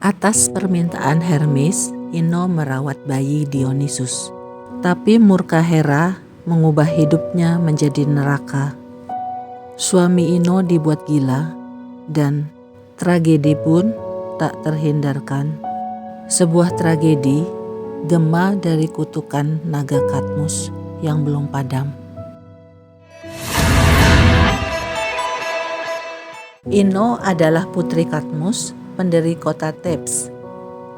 Atas permintaan Hermes, Ino merawat bayi Dionysus. Tapi murka Hera mengubah hidupnya menjadi neraka. Suami Ino dibuat gila dan tragedi pun tak terhindarkan. Sebuah tragedi gema dari kutukan naga Kadmus yang belum padam. Ino adalah putri Kadmus, pendiri kota Thebes.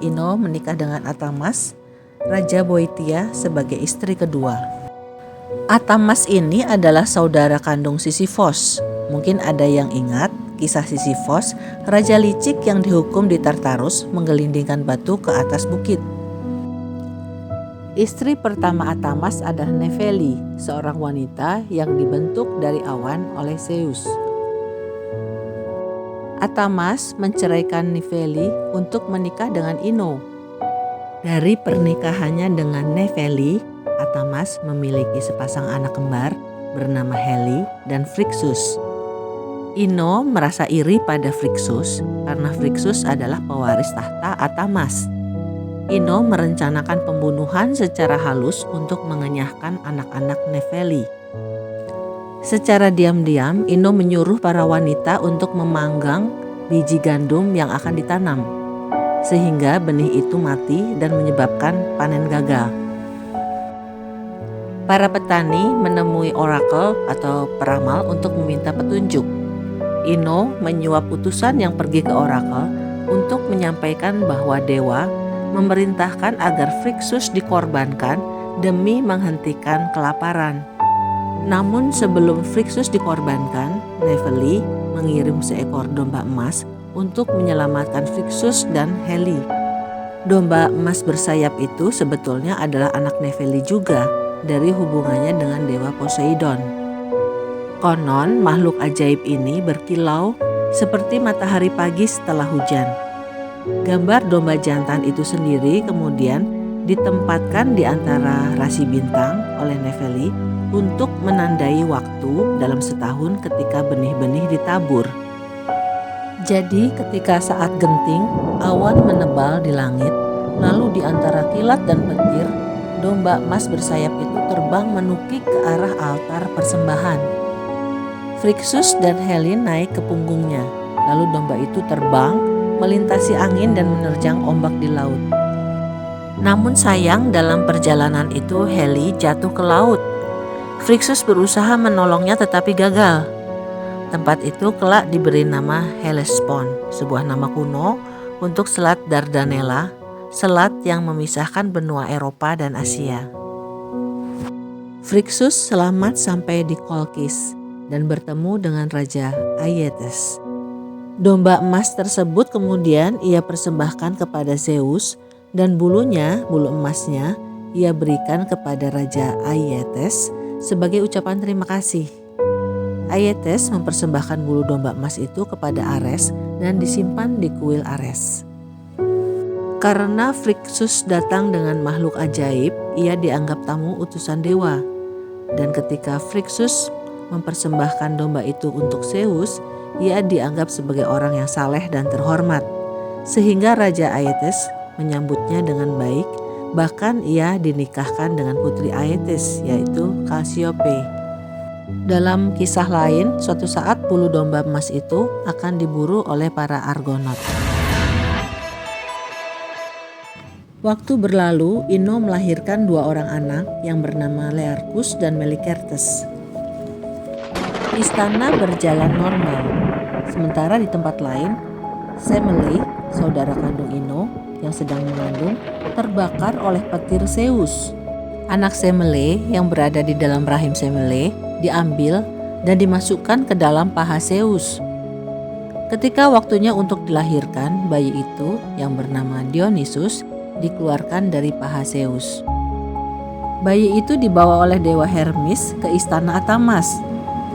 Ino menikah dengan Atamas, Raja Boeotia sebagai istri kedua. Atamas ini adalah saudara kandung Sisyphos. Mungkin ada yang ingat kisah Sisyphos, raja licik yang dihukum di Tartarus menggelindingkan batu ke atas bukit. Istri pertama Atamas adalah Nefeli, seorang wanita yang dibentuk dari awan oleh Zeus. Atamas menceraikan Nefeli untuk menikah dengan Ino. Dari pernikahannya dengan Nefeli, Atamas memiliki sepasang anak kembar bernama Heli dan Phrixus. Ino merasa iri pada Phrixus karena Phrixus adalah pewaris tahta Atamas. Ino merencanakan pembunuhan secara halus untuk mengenyahkan anak-anak Nefeli. Secara diam-diam, Ino menyuruh para wanita untuk memanggang biji gandum yang akan ditanam, sehingga benih itu mati dan menyebabkan panen gagal. Para petani menemui orakel atau peramal untuk meminta petunjuk. Ino menyuap utusan yang pergi ke orakel untuk menyampaikan bahwa dewa memerintahkan agar Phrixus dikorbankan demi menghentikan kelaparan. Namun sebelum Phrixus dikorbankan, Nefeli mengirim seekor domba emas untuk menyelamatkan Phrixus dan Heli. Domba emas bersayap itu sebetulnya adalah anak Nefeli juga dari hubungannya dengan dewa Poseidon. Konon makhluk ajaib ini berkilau seperti matahari pagi setelah hujan. Gambar domba jantan itu sendiri kemudian ditempatkan di antara rasi bintang oleh Nefeli untuk menandai waktu dalam setahun ketika benih-benih ditabur. Jadi ketika saat genting, awan menebal di langit, lalu di antara kilat dan petir, domba emas bersayap itu terbang menukik ke arah altar persembahan. Phrixus dan Heli naik ke punggungnya, lalu domba itu terbang, melintasi angin dan menerjang ombak di laut. Namun sayang dalam perjalanan itu Heli jatuh ke laut. Phrixus berusaha menolongnya tetapi gagal. Tempat itu kelak diberi nama Hellespont, sebuah nama kuno untuk Selat Dardanella, selat yang memisahkan benua Eropa dan Asia. Phrixus selamat sampai di Kolkis dan bertemu dengan Raja Aietes. Domba emas tersebut kemudian ia persembahkan kepada Zeus dan bulu emasnya ia berikan kepada Raja Aietes sebagai ucapan terima kasih. Aietes mempersembahkan bulu domba emas itu kepada Ares dan disimpan di kuil Ares. Karena Phrixus datang dengan makhluk ajaib, ia dianggap tamu utusan dewa. Dan ketika Phrixus mempersembahkan domba itu untuk Zeus, ia dianggap sebagai orang yang saleh dan terhormat. Sehingga Raja Aietes menyambutnya dengan baik. Bahkan ia dinikahkan dengan putri Aietes, yaitu Chalciope. Dalam kisah lain, suatu saat bulu domba emas itu akan diburu oleh para Argonaut. Waktu berlalu, Ino melahirkan 2 orang anak yang bernama Learchus dan Melicertes. Istana berjalan normal. Sementara di tempat lain, Semele, saudara kandung Ino yang sedang mengandung, terbakar oleh petir Zeus. Anak Semele yang berada di dalam rahim Semele diambil dan dimasukkan ke dalam paha Zeus. Ketika waktunya untuk dilahirkan, bayi itu yang bernama Dionysus dikeluarkan dari paha Zeus. Bayi itu dibawa oleh dewa Hermes ke istana Atamas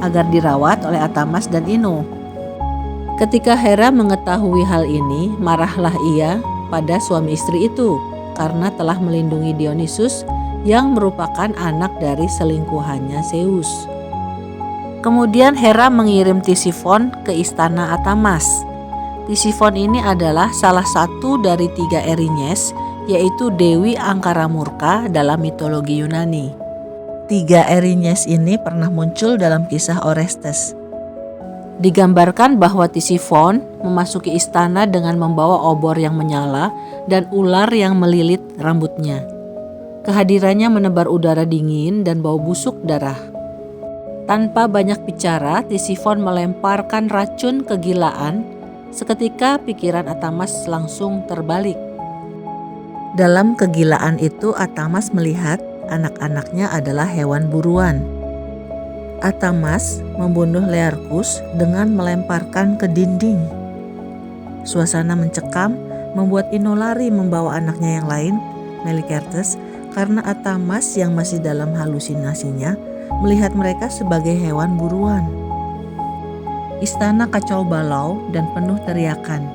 agar dirawat oleh Atamas dan Ino. Ketika Hera mengetahui hal ini, marahlah ia pada suami istri itu karena telah melindungi Dionysus yang merupakan anak dari selingkuhannya Zeus. Kemudian Hera mengirim Tisiphon ke istana Atamas. Tisifon ini adalah salah satu dari 3 Erinyes, yaitu Dewi Angkara Murka dalam mitologi Yunani. 3 Erinyes ini pernah muncul dalam kisah Orestes. Digambarkan bahwa Tisifon memasuki istana dengan membawa obor yang menyala dan ular yang melilit rambutnya. Kehadirannya menebar udara dingin dan bau busuk darah. Tanpa banyak bicara, Tisifon melemparkan racun kegilaan. Seketika pikiran Atamas langsung terbalik. Dalam kegilaan itu Atamas melihat anak-anaknya adalah hewan buruan. Atamas membunuh Learchus dengan melemparkan ke dinding. Suasana mencekam membuat Ino lari membawa anaknya yang lain, Melicertes, karena Atamas yang masih dalam halusinasinya melihat mereka sebagai hewan buruan. Istana kacau balau dan penuh teriakan.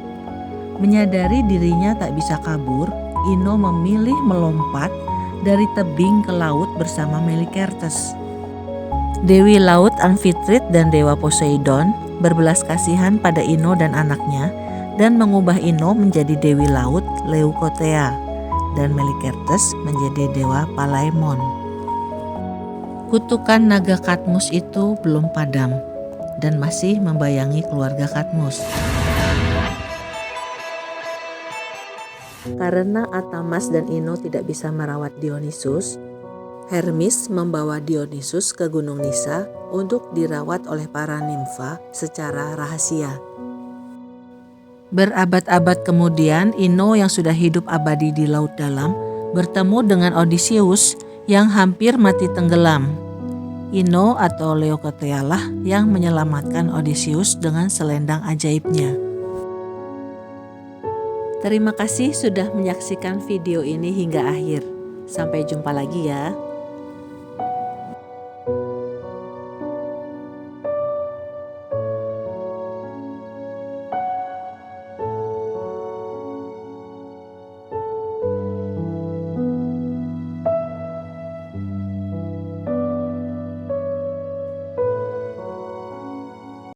Menyadari dirinya tak bisa kabur, Ino memilih melompat dari tebing ke laut bersama Melicertes. Dewi Laut Amfitrit dan Dewa Poseidon berbelas kasihan pada Ino dan anaknya dan mengubah Ino menjadi Dewi Laut Leukothea dan Melicertes menjadi Dewa Palaemon. Kutukan naga Kadmus itu belum padam dan masih membayangi keluarga Kadmus. Karena Atamas dan Ino tidak bisa merawat Dionysus, Hermes membawa Dionysus ke Gunung Nisa untuk dirawat oleh para nimfa secara rahasia. Berabad-abad kemudian, Ino yang sudah hidup abadi di laut dalam bertemu dengan Odysseus yang hampir mati tenggelam. Ino atau Leukothea lah yang menyelamatkan Odysseus dengan selendang ajaibnya. Terima kasih sudah menyaksikan video ini hingga akhir. Sampai jumpa lagi ya.